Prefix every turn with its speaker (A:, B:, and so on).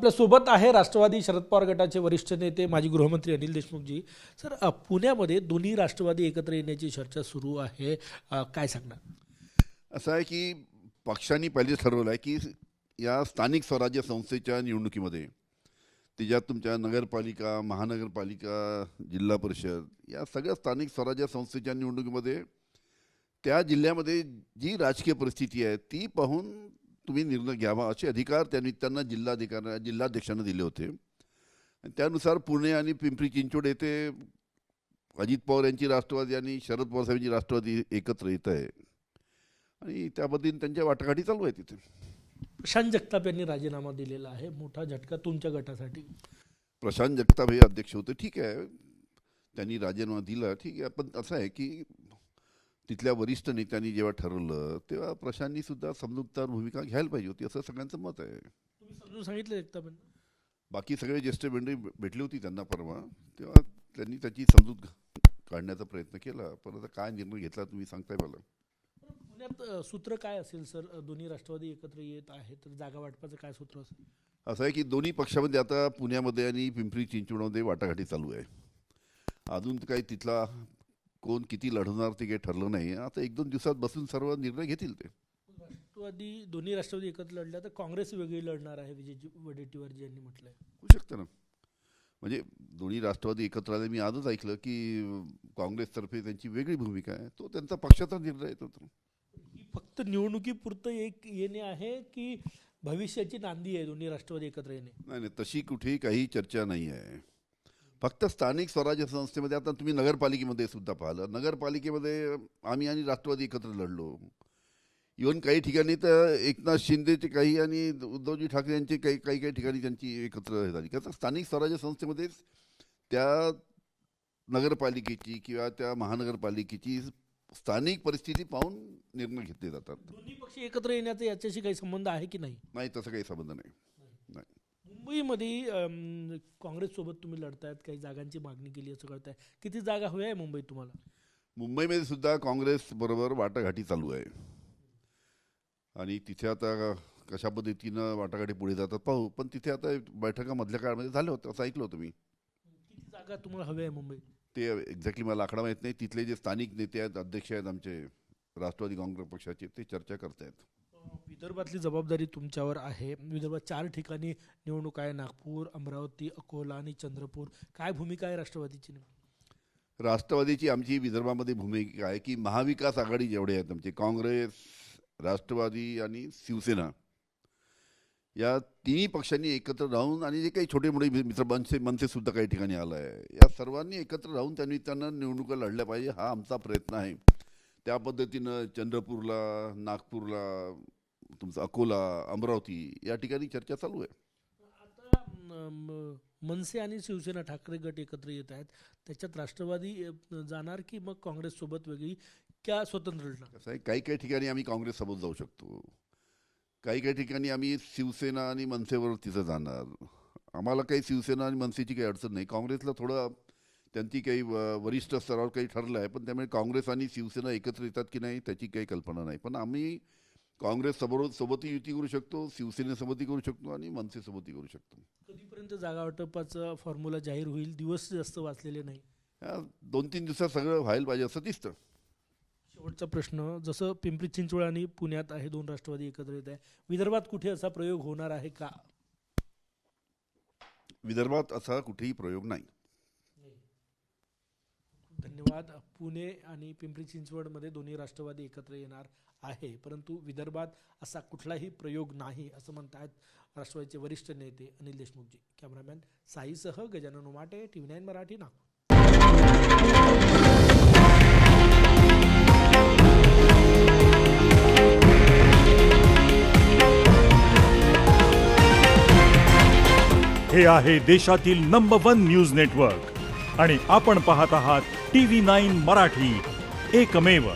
A: आपल्या सोबत आहे राष्ट्रवादी शरद पवार गटाचे वरिष्ठ नेते माजी गृहमंत्री अनिल देशमुखजी. सर, पुण्यामध्ये दोन्ही राष्ट्रवादी एकत्र येण्याची चर्चा सुरू आहे. काय सांगणार?
B: असं आहे की पक्षांनी पहिले ठरवलं आहे की या स्थानिक स्वराज्य संस्थेच्या निवडणुकीमध्ये त्याच्यात तुमच्या नगरपालिका, महानगरपालिका, जिल्हा परिषद या सगळ्या स्थानिक स्वराज्य संस्थेच्या निवडणुकीमध्ये त्या जिल्ह्यामध्ये जी राजकीय परिस्थिती आहे ती पाहून तुम्ही निर्णय घ्यावा असे अधिकार त्यांना जिल्हाध्यक्षांना दिले होते. आणि त्यानुसार पुणे आणि पिंपरी चिंचवड येथे अजित पवार यांची राष्ट्रवादी आणि शरद पवार साहेबांची राष्ट्रवादी एकत्र येत आहे आणि त्या पद्धतीने त्यांच्या वाटाघाटी चालू आहे तिथे.
A: प्रशांत जगताप यांनी राजीनामा दिलेला आहे. मोठा झटका तुमच्या गटासाठी.
B: प्रशांत जगताप हे अध्यक्ष होते, ठीक आहे, त्यांनी राजीनामा दिला, ठीक आहे. पण असं आहे की तिथल्या वरिष्ठ नेत्यांनी जेव्हा ठरवलं तेव्हा प्रशांतनी सुद्धा समजूतदार भूमिका घ्यायला पाहिजे होती असं सगळ्यांचं मत आहे.
A: तुम्ही समजून सांगितलं जगतापांना?
B: बाकी सगळे ज्येष्ठ मंडळी भेटली होती त्यांना परवा, तेव्हा त्यांनी त्याची समजूत काढण्याचा प्रयत्न केला. पण आता काय निर्णय घेतला तुम्ही सांगताय मला.
A: पुण्यात सूत्र काय असेल सर? दोन्ही राष्ट्रवादी एकत्र येत आहे तर जागा वाटपाचं काय सूत्र असेल?
B: असं आहे की दोन्ही पक्षामध्ये आता पुण्यामध्ये आणि पिंपरी चिंचवडमध्ये वाटाघाटी चालू आहे. अजून काही तिथला कोण किती लढवणार ते काही ठरलं नाही. आता 1-2 दिवसात बसून सर्व निर्णय घेतील ते.
A: राष्ट्रवादी, दोन्ही राष्ट्रवादी एकत्र लढल्या तर काँग्रेस वेगळी लढणार आहे, विजय वडेट्टीवार यांनी म्हटलंय.
B: होऊ शकतं ना. म्हणजे दोन्ही राष्ट्रवादी एकत्र आले. मी आजच ऐकलं की काँग्रेसतर्फे त्यांची वेगळी भूमिका आहे. तो त्यांचा पक्षाचा निर्णय येतो.
A: ही फक्त निवडणुकीपुरतं एक येणे आहे की भविष्याची नांदी आहे दोन्ही राष्ट्रवादी एकत्र येणे?
B: नाही, तशी कुठेही काही चर्चा नाही आहे. फक्त स्थानिक स्वराज्य संस्थेमध्ये आता तुम्ही नगरपालिकेमध्ये सुद्धा पाहिलं, नगरपालिकेमध्ये आम्ही आणि राष्ट्रवादी एकत्र लढलो. इव्हन काही ठिकाणी तर एकनाथ शिंदेचे काही आणि उद्धवजी ठाकरे यांचे काही ठिकाणी त्यांची एकत्र झाली. कारण स्थानिक स्वराज्य संस्थेमध्येच त्या नगरपालिकेची किंवा त्या महानगरपालिकेची स्थानिक परिस्थिती पाहून निर्णय घेतले जातात.
A: दोन्ही पक्ष एकत्र येण्याचा याच्याशी काही संबंध आहे की नाही?
B: नाही, तसं काही संबंध नाही.
A: मुंबईमध्ये काँग्रेससोबत तुम्ही लढतायत, काही जागांची मागणी केली असं कळताय. किती जागा हव्या आहे मुंबईत तुम्हाला?
B: मुंबईमध्ये सुद्धा काँग्रेस बरोबर वाटाघाटी चालू आहे आणि तिथे आता कशा पद्धतीनं वाटाघाटी पुढे जातात पाहू. पण तिथे आता बैठका मधल्या काळामध्ये झाल्या होत्या असं ऐकलं होतं मी.
A: किती जागा तुम्हाला हव्या आहे मुंबईत?
B: ते एक्झॅक्टली मला आकडा माहीत नाही. तिथले जे स्थानिक नेते आहेत, अध्यक्ष आहेत आमचे राष्ट्रवादी काँग्रेस पक्षाचे, ते चर्चा करतायत.
A: विदर्भातली जबाबदारी तुमच्यावर आहे. विदर्भात 4 ठिकाणी निवडणूक आहे, नागपूर, अमरावती, अकोला आणि चंद्रपूर. काय भूमिका आहे राष्ट्रवादीची?
B: राष्ट्रवादीची आमची विदर्भामध्ये भूमिका आहे की महाविकास आघाडी जेवढे आहेत आमचे, काँग्रेस, राष्ट्रवादी आणि शिवसेना, या तिन्ही पक्षांनी एकत्र राहून आणि जे काही छोटे मोठे मित्र मनसे सुद्धा काही ठिकाणी आलं आहे, या सर्वांनी एकत्र राहून त्यांना निवडणुका लढल्या पाहिजे हा आमचा प्रयत्न आहे. त्या पद्धतीनं चंद्रपूरला, नागपूरला, तुमचं अकोला, अमरावती या ठिकाणी चर्चा चालू आहे.
A: आता मनसे आणि शिवसेना ठाकरे गट एकत्र येत आहेत, त्याच्यात राष्ट्रवादी जाणार की मग काँग्रेससोबत वेगळी क्या स्वतंत्र लढणार?
B: कसं आहे, काही ठिकाणी आम्ही काँग्रेससोबत जाऊ शकतो, काही ठिकाणी आम्ही शिवसेना आणि मनसेवर तिथं जाणार. आम्हाला काही शिवसेना आणि मनसेची काही अडचण नाही. काँग्रेसला थोडं त्यांची काही वरिष्ठ स्तरावर काही ठरलं आहे, पण त्यामुळे काँग्रेस आणि शिवसेना एकत्र येतात की नाही त्याची काही कल्पना नाही. पण आम्ही काँग्रेस सोबतही युती करू शकतो, शिवसेनेसोबतही करू शकतो आणि मनसेसोबतही करू शकतो.
A: कधीपर्यंत जागा वाटपाचा फॉर्म्युला जाहीर होईल? दिवस जास्त वाचलेले नाही.
B: 2-3 दिवसात सगळं व्हायला पाहिजे असं दिसतं.
A: शेवटचा प्रश्न, जसं पिंपरी चिंचवड आणि पुण्यात आहे, 2 राष्ट्रवादी एकत्र येत आहे, विदर्भात कुठे असा प्रयोग होणार आहे का?
B: विदर्भात असा कुठेही प्रयोग नाही.
A: धन्यवाद. पुणे आणि पिंपरी चिंचवडमध्ये दोन्ही राष्ट्रवादी एकत्र येणार आहे, परंतु विदर्भात असा कुठलाही प्रयोग नाही असं म्हणतात राष्ट्रवादीचे वरिष्ठ नेते अनिल देशमुखजी. कॅमेरामॅन साईसह गजानन उमाटे, TV9 मराठी, नागपूर.
C: हे आहे देशातील नंबर 1 न्यूज नेटवर्क आणि आपण पाहत आहात TV9 मराठी, एकमेव.